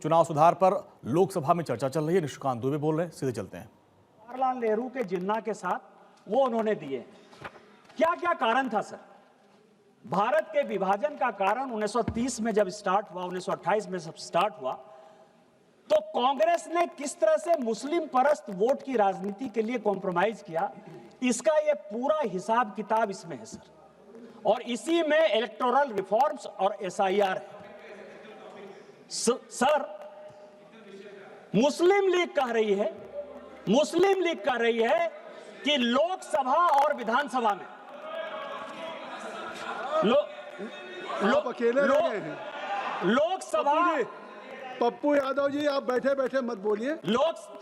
चुनाव सुधार पर लोकसभा में चर्चा चल रही है। निशिकांत दुबे बोल रहे हैं, सीधे चलते हैं। जवाहरलाल नेहरू के जिन्ना के साथ वो उन्होंने दिए। क्या क्या कारण था सर? भारत के विभाजन का कारण 1930 में जब स्टार्ट हुआ, 1928 में जब स्टार्ट हुआ, तो कांग्रेस ने किस तरह से मुस्लिम परस्त वोट की राजनीति के लिए कॉम्प्रोमाइज किया, इसका ये पूरा हिसाब किताब इसमें है सर। और इसी में इलेक्टोरल रिफॉर्म्स और SIR है सर। मुस्लिम लीग कह रही है कि लोकसभा और विधानसभा में अकेले रह गए हैं। लोकसभा पप्पू यादव जी, आप बैठे बैठे मत बोलिए,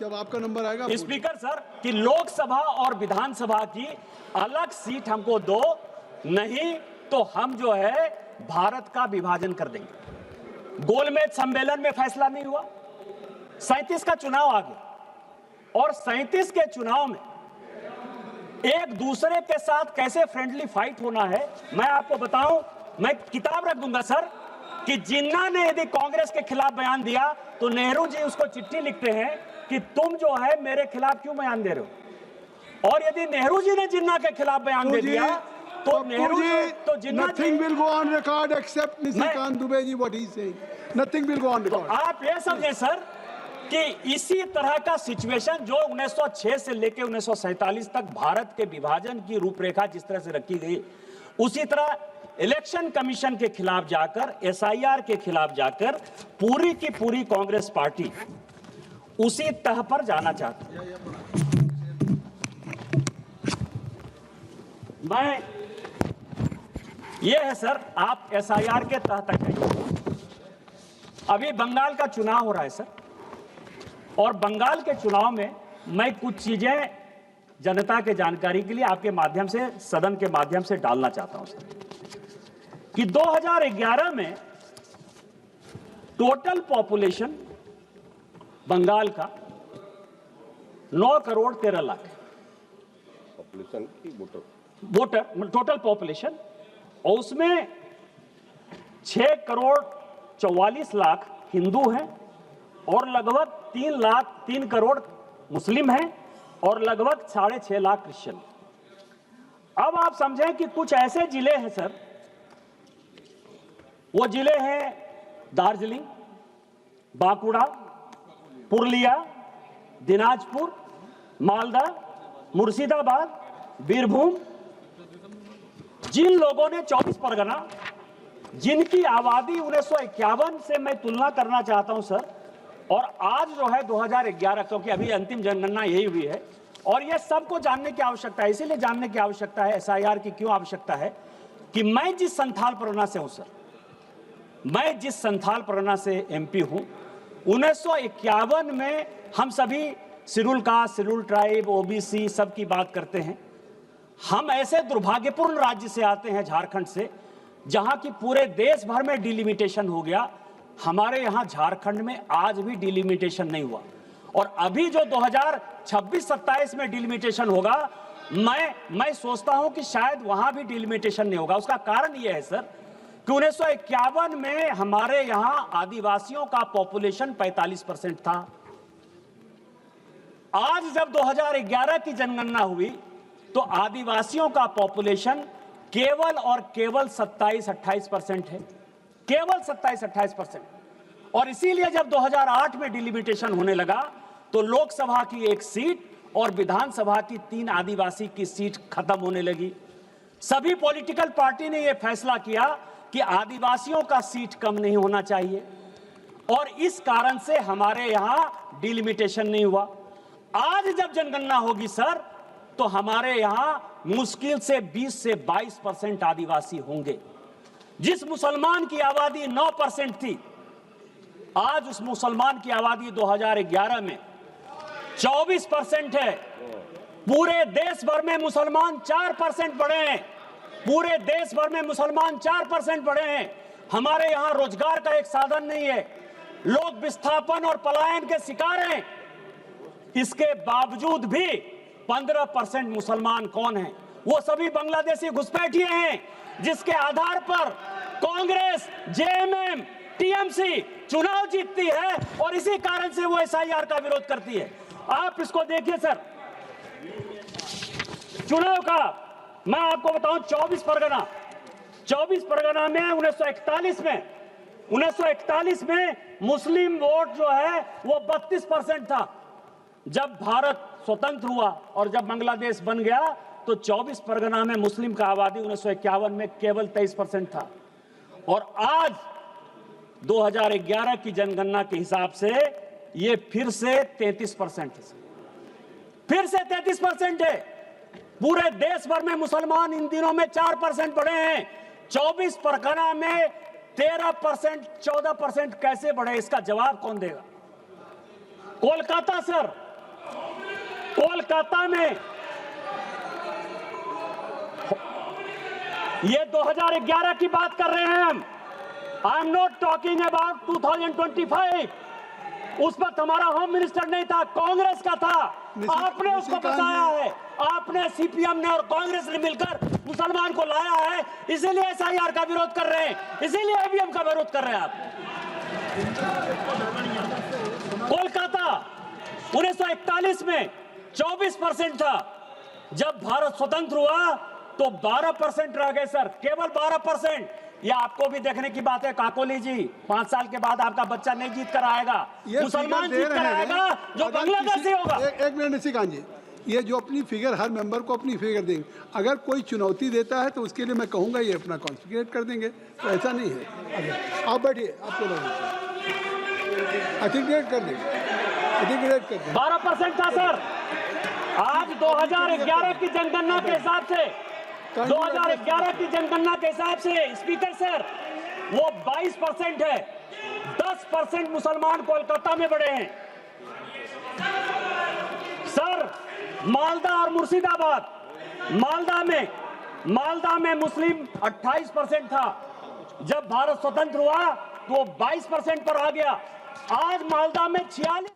जब आपका नंबर आएगा स्पीकर सर कि लोकसभा और विधानसभा की अलग सीट हमको दो, नहीं तो हम जो है भारत का विभाजन कर देंगे। गोलमेज सम्मेलन में फैसला नहीं हुआ, 37 का चुनाव आ गया और 37 के चुनाव में एक दूसरे के साथ कैसे फ्रेंडली फाइट होना है मैं आपको बताऊं। मैं किताब रख दूंगा सर कि जिन्ना ने यदि कांग्रेस के खिलाफ बयान दिया तो नेहरू जी उसको चिट्ठी लिखते हैं कि तुम जो है मेरे खिलाफ क्यों बयान दे रहे हो, और यदि नेहरू जी ने जिन्ना के खिलाफ बयान दे दिया तो नेहरू जी तो जिन्ना nothing will go on record except Nishikant Dubey ji what he is saying. Nothing will go on record. तो आप ये समझे सर कि इसी तरह का सिचुएशन जो 1906 से लेकर 1947 तक भारत के विभाजन की रूपरेखा जिस तरह से रखी गई, उसी तरह इलेक्शन कमीशन के खिलाफ जाकर, SIR के खिलाफ जाकर पूरी की पूरी कांग्रेस पार्टी उसी तह पर जाना चाहती है। मैं ये है सर, आप SIR के तह तक हैं। अभी बंगाल का चुनाव हो रहा है सर, और बंगाल के चुनाव में मैं कुछ चीजें जनता के जानकारी के लिए आपके माध्यम से, सदन के माध्यम से डालना चाहता हूं सर कि 2011 में टोटल पॉपुलेशन बंगाल का 9 करोड़ 13 लाख पॉपुलेशन की वोटर टोटल पॉपुलेशन, और उसमें 6 करोड़ 44 लाख हिंदू हैं और लगभग 3 करोड़ मुस्लिम हैं और लगभग 6.5 लाख क्रिश्चियन। अब आप समझें कि कुछ ऐसे जिले हैं सर, वो जिले हैं दार्जिलिंग, बांकुड़ा, पुरुलिया, दिनाजपुर, मालदा, मुर्शिदाबाद, बीरभूम, जिन लोगों ने 24 परगना, जिनकी आबादी 1951 से मैं तुलना करना चाहता हूं सर, और आज जो है 2011, क्योंकि अभी अंतिम जनगणना यही हुई है, और यह सबको जानने की आवश्यकता है। इसीलिए जानने की आवश्यकता है SIR की क्यों आवश्यकता है कि मैं जिस संथाल परगना से हूं सर, मैं जिस संथाल परगना से MP हूं, 1951 में हम सभी schedule caste, schedule tribe, OBC सब की बात करते हैं। हम ऐसे दुर्भाग्यपूर्ण राज्य से आते हैं, झारखंड से, जहां की पूरे देश भर में डिलिमिटेशन हो गया, हमारे यहां झारखंड में आज भी डिलिमिटेशन नहीं हुआ। और अभी जो 2026-27 में डिलिमिटेशन होगा, मैं सोचता हूं कि शायद वहां भी डिलिमिटेशन नहीं होगा। उसका कारण यह है सर कि 1951 में हमारे यहां आदिवासियों का पॉपुलेशन 45% था। आज जब 2011 की जनगणना हुई तो आदिवासियों का पॉपुलेशन केवल और केवल 27-28% है, केवल 27-28%। और इसीलिए जब 2008 में डिलिमिटेशन होने लगा तो लोकसभा की 1 सीट और विधानसभा की 3 आदिवासी की सीट खत्म होने लगी। सभी पॉलिटिकल पार्टी ने यह फैसला किया कि आदिवासियों का सीट कम नहीं होना चाहिए, और इस कारण से हमारे यहां डिलिमिटेशन नहीं हुआ। आज जब जनगणना होगी सर तो हमारे यहां मुश्किल से 20 से 22% आदिवासी होंगे। जिस मुसलमान की आबादी 9% थी, आज उस मुसलमान की आबादी 2011 में 24% है। पूरे देश भर में मुसलमान 4% बढ़े हैं, पूरे देश भर में मुसलमान 4% बढ़े हैं। हमारे यहां रोजगार का एक साधन नहीं है, लोग विस्थापन और पलायन के शिकार हैं। इसके बावजूद भी 15% मुसलमान कौन हैं? वो सभी बांग्लादेशी घुसपैठिए हैं, जिसके आधार पर कांग्रेस, JMM टीएमसी चुनाव जीतती है और इसी कारण से वो एसआईआर का विरोध करती है। आप इसको देखिए सर, चुनाव का मैं आपको बताऊं, 24 परगना में 1941 में मुस्लिम वोट जो है वो 32% था। जब भारत स्वतंत्र हुआ और जब बांग्लादेश बन गया तो 24 परगना में मुस्लिम का आबादी 1951 में केवल 23% था। और आज 2011 की जनगणना के हिसाब से ये फिर से 33% है, फिर से 33% है। पूरे देश भर में मुसलमान इन दिनों में 4% बढ़े हैं, 24 परगना में 13%, 14% कैसे बढ़े? इसका जवाब कौन देगा? कोलकाता सर, कोलकाता में ये 2011 की बात कर रहे हैं हम। I am not talking about 2025। उस वक्त हमारा होम मिनिस्टर नहीं था, कांग्रेस का था। आपने उसको बचाया है, आपने, सीपीएम ने और कांग्रेस ने मिलकर मुसलमान को लाया है, इसीलिए एसआईआर का विरोध कर रहे हैं, इसीलिए ईवीएम का विरोध कर रहे हैं आप। कोलकाता 1941 में 24% था, जब भारत स्वतंत्र हुआ तो 12% रह गए सर, केवल 12%। ये आपको भी देखने की बात है काकोली जी, 5 साल के बाद आपका बच्चा नहीं जीत कर आएगा, मुसलमान जीत कर आएगा जो बांग्लादेशी होगा। एक मिनट निशिकांत जी, ये जो अपनी फिगर, हर मेंबर को अपनी फिगर देंगे, अगर कोई चुनौती देता है तो उसके लिए मैं कहूंगा ये अपना कॉन्फिगरेट कर देंगे, तो ऐसा नहीं है। आप बैठिए, आपको आर्टिकुलेट कर देंगे, आर्टिकुलेट कर देंगे। 12% था सर, आज 2011 की जनगणना के हिसाब से, 2011 की जनगणना के हिसाब से स्पीकर सर वो 22% है। 10% मुसलमान कोलकाता में बढ़े हैं सर। मालदा और मुर्शिदाबाद, मालदा में मुस्लिम 28% था, जब भारत स्वतंत्र हुआ तो 22% पर आ गया। आज मालदा में 46